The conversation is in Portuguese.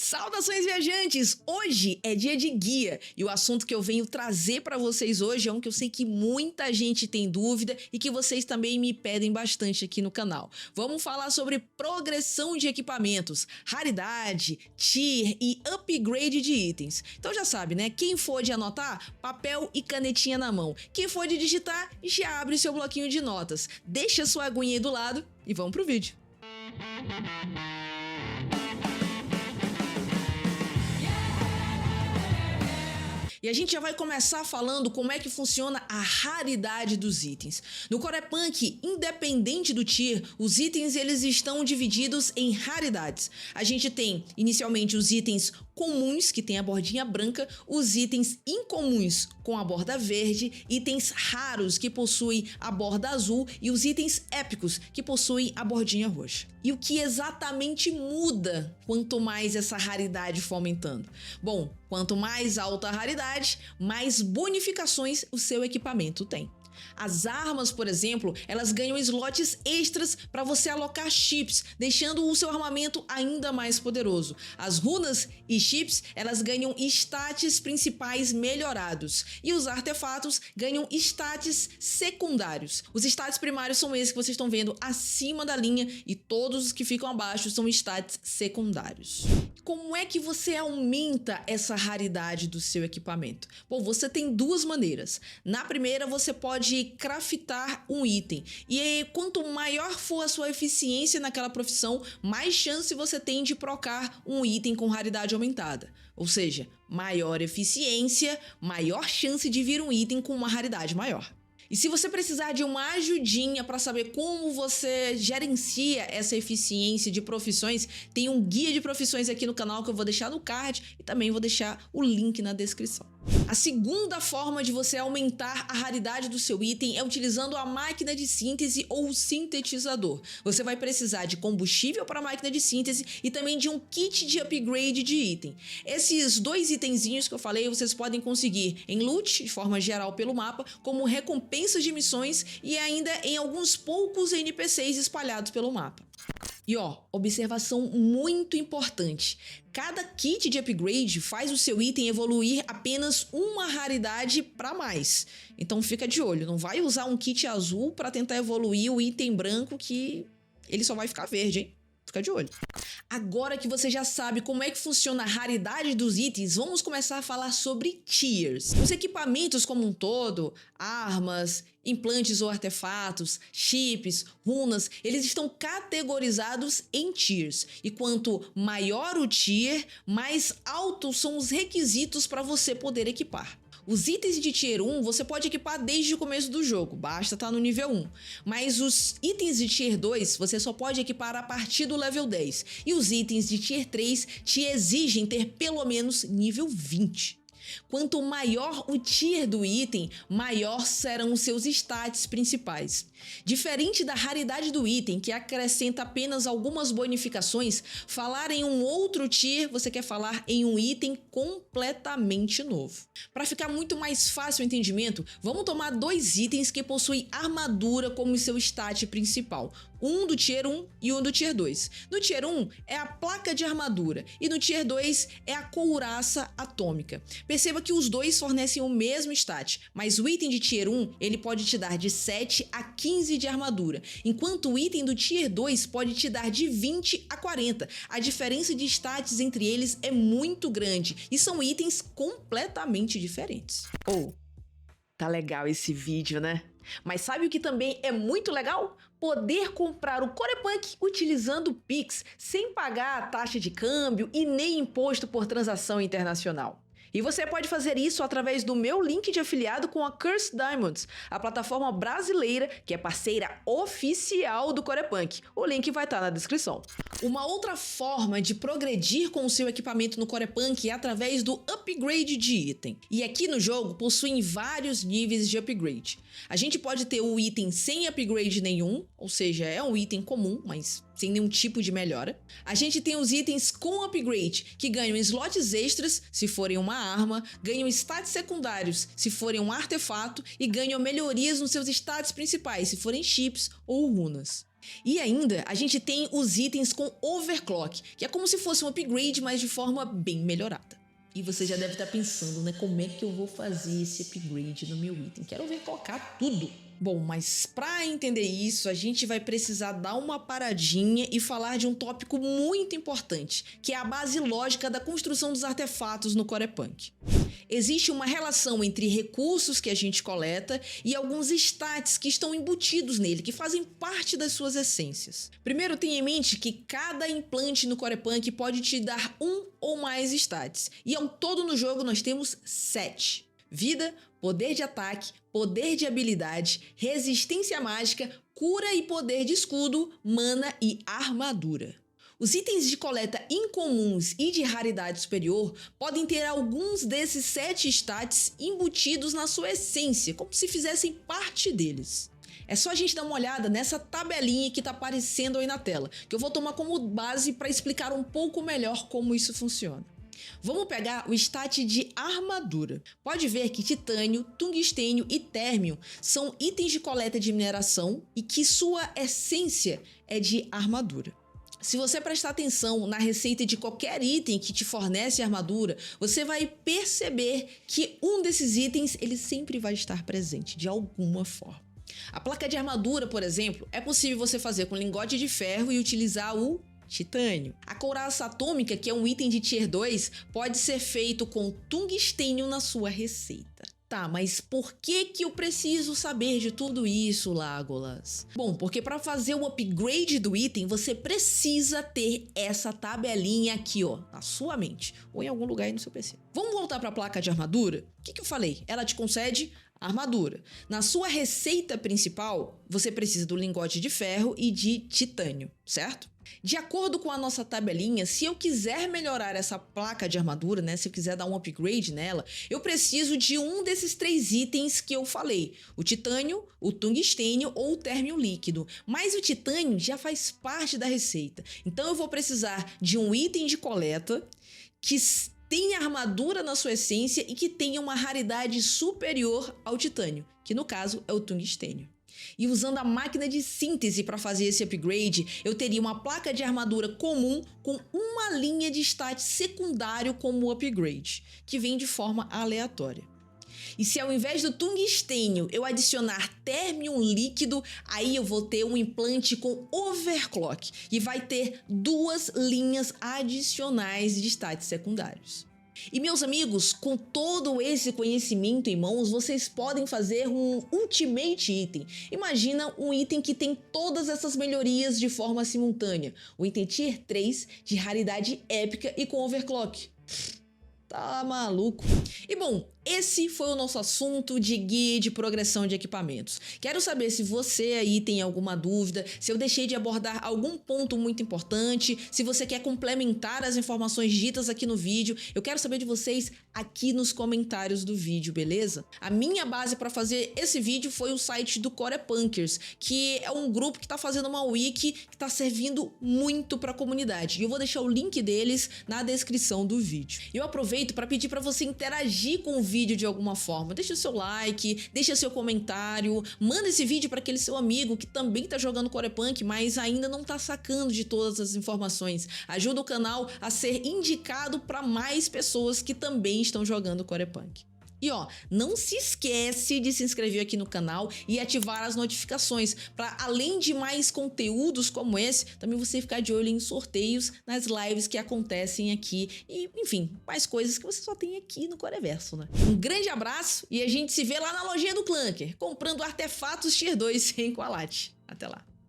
Saudações, viajantes! Hoje é dia de guia e o assunto que eu venho trazer para vocês hoje é um que eu sei que muita gente tem dúvida e que vocês também me pedem bastante aqui no canal. Vamos falar sobre progressão de equipamentos, raridade, tier e upgrade de itens. Então já sabe, né? Quem for de anotar, papel e canetinha na mão. Quem for de digitar, já abre seu bloquinho de notas. Deixa sua aguinha aí do lado e vamos pro vídeo. E a gente já vai começar falando como é que funciona a raridade dos itens. No Corepunk, independente do tier, os itens eles estão divididos em raridades. A gente tem inicialmente os itens comuns, que tem a bordinha branca, os itens incomuns com a borda verde, itens raros que possuem a borda azul e os itens épicos que possuem a bordinha roxa. E o que exatamente muda quanto mais essa raridade for aumentando? Bom, quanto mais alta a raridade, mais bonificações o seu equipamento tem. As armas, por exemplo, elas ganham slots extras para você alocar chips, deixando o seu armamento ainda mais poderoso. As runas e chips, elas ganham stats principais melhorados. E os artefatos ganham stats secundários. Os stats primários são esses que vocês estão vendo acima da linha e todos os que ficam abaixo são stats secundários. Como é que você aumenta essa raridade do seu equipamento? Bom, você tem duas maneiras. Na primeira, você pode craftar um item. E quanto maior for a sua eficiência naquela profissão, mais chance você tem de procar um item com raridade aumentada. Ou seja, maior eficiência, maior chance de vir um item com uma raridade maior. E se você precisar de uma ajudinha para saber como você gerencia essa eficiência de profissões, tem um guia de profissões aqui no canal que eu vou deixar no card e também vou deixar o link na descrição. A segunda forma de você aumentar a raridade do seu item é utilizando a máquina de síntese ou sintetizador. Você vai precisar de combustível para a máquina de síntese e também de um kit de upgrade de item. Esses dois itenzinhos que eu falei, vocês podem conseguir em loot, de forma geral pelo mapa, como recompensas de missões e ainda em alguns poucos NPCs espalhados pelo mapa. E ó, observação muito importante. Cada kit de upgrade faz o seu item evoluir apenas uma raridade para mais. Então fica de olho, não vai usar um kit azul para tentar evoluir o item branco que ele só vai ficar verde, hein? Fica de olho. Agora que você já sabe como é que funciona a raridade dos itens, vamos começar a falar sobre tiers. Os equipamentos como um todo, armas, implantes ou artefatos, chips, runas, eles estão categorizados em tiers. E quanto maior o tier, mais altos são os requisitos para você poder equipar. Os itens de Tier 1 você pode equipar desde o começo do jogo, basta estar no nível 1. Mas os itens de Tier 2 você só pode equipar a partir do level 10. E os itens de Tier 3 te exigem ter pelo menos nível 20. Quanto maior o tier do item, maior serão os seus stats principais. Diferente da raridade do item, que acrescenta apenas algumas bonificações, falar em um outro tier, você quer falar em um item completamente novo. Para ficar muito mais fácil o entendimento, vamos tomar dois itens que possuem armadura como seu stat principal. Um do Tier 1 e um do Tier 2. No Tier 1 é a placa de armadura e no Tier 2 é a couraça atômica. Perceba que os dois fornecem o mesmo stat, mas o item de Tier 1 ele pode te dar de 7 a 15 de armadura, enquanto o item do Tier 2 pode te dar de 20 a 40. A diferença de stats entre eles é muito grande e são itens completamente diferentes. Tá legal esse vídeo, né? Mas sabe o que também é muito legal? Poder comprar o Corepunk utilizando o Pix, sem pagar a taxa de câmbio e nem imposto por transação internacional. E você pode fazer isso através do meu link de afiliado com a Cursed Diamonds, a plataforma brasileira que é parceira oficial do Corepunk. O link vai estar na descrição. Uma outra forma de progredir com o seu equipamento no Corepunk é através do upgrade de item. E aqui no jogo possuem vários níveis de upgrade. A gente pode ter o item sem upgrade nenhum, ou seja, é um item comum, mas sem nenhum tipo de melhora. A gente tem os itens com upgrade, que ganham slots extras, se forem uma arma, ganham stats secundários, se forem um artefato, e ganham melhorias nos seus stats principais, se forem chips ou runas. E ainda, a gente tem os itens com overclock, que é como se fosse um upgrade, mas de forma bem melhorada. E você já deve estar pensando, né? Como é que eu vou fazer esse upgrade no meu item? Quero overclockar tudo. Bom, mas para entender isso, a gente vai precisar dar uma paradinha e falar de um tópico muito importante, que é a base lógica da construção dos artefatos no Corepunk. Existe uma relação entre recursos que a gente coleta e alguns stats que estão embutidos nele, que fazem parte das suas essências. Primeiro, tenha em mente que cada implante no Corepunk pode te dar um ou mais stats, e ao todo no jogo nós temos 7. Vida, poder de ataque, poder de habilidade, resistência mágica, cura e poder de escudo, mana e armadura. Os itens de coleta incomuns e de raridade superior podem ter alguns desses 7 stats embutidos na sua essência, como se fizessem parte deles. É só a gente dar uma olhada nessa tabelinha que está aparecendo aí na tela, que eu vou tomar como base para explicar um pouco melhor como isso funciona. Vamos pegar o stat de armadura. Pode ver que titânio, tungstênio e térmio são itens de coleta de mineração e que sua essência é de armadura. Se você prestar atenção na receita de qualquer item que te fornece armadura, você vai perceber que um desses itens ele sempre vai estar presente de alguma forma. A placa de armadura, por exemplo, é possível você fazer com lingote de ferro e utilizar o titânio. A couraça atômica, que é um item de tier 2, pode ser feito com tungstênio na sua receita. Tá, mas por que eu preciso saber de tudo isso, Legolas? Bom, porque para fazer o upgrade do item, você precisa ter essa tabelinha aqui, ó, na sua mente, ou em algum lugar aí no seu PC. Vamos voltar para a placa de armadura? O que eu falei? Ela te concede armadura. Na sua receita principal, você precisa do lingote de ferro e de titânio, certo? De acordo com a nossa tabelinha, se eu quiser melhorar essa placa de armadura, né, se eu quiser dar um upgrade nela, eu preciso de um desses 3 itens que eu falei, o titânio, o tungstênio ou o térmio líquido. Mas o titânio já faz parte da receita, então eu vou precisar de um item de coleta que tenha armadura na sua essência e que tenha uma raridade superior ao titânio, que no caso é o tungstênio. E usando a máquina de síntese para fazer esse upgrade, eu teria uma placa de armadura comum com uma linha de stat secundário como upgrade, que vem de forma aleatória. E se ao invés do tungstênio eu adicionar térmio líquido, aí eu vou ter um implante com overclock e vai ter 2 linhas adicionais de stats secundários. E meus amigos, com todo esse conhecimento em mãos, vocês podem fazer um Ultimate Item. Imagina um item que tem todas essas melhorias de forma simultânea. O item Tier 3 de raridade épica e com overclock. Tá maluco? E bom, esse foi o nosso assunto de guia de progressão de equipamentos. Quero saber se você aí tem alguma dúvida, se eu deixei de abordar algum ponto muito importante, se você quer complementar as informações ditas aqui no vídeo. Eu quero saber de vocês aqui nos comentários do vídeo, beleza? A minha base para fazer esse vídeo foi o site do Corepunkers, que é um grupo que está fazendo uma wiki que está servindo muito para a comunidade. E eu vou deixar o link deles na descrição do vídeo. Eu aproveito para pedir para você interagir com o vídeo de alguma forma. Deixa o seu like, deixa seu comentário, manda esse vídeo para aquele seu amigo que também tá jogando Corepunk, mas ainda não tá sacando de todas as informações. Ajuda o canal a ser indicado para mais pessoas que também estão jogando Corepunk. E ó, não se esquece de se inscrever aqui no canal e ativar as notificações para, além de mais conteúdos como esse, também você ficar de olho em sorteios nas lives que acontecem aqui e, enfim, mais coisas que você só tem aqui no Coreverso, né? Um grande abraço e a gente se vê lá na lojinha do Clanker, comprando artefatos Tier 2 em Qualate. Até lá!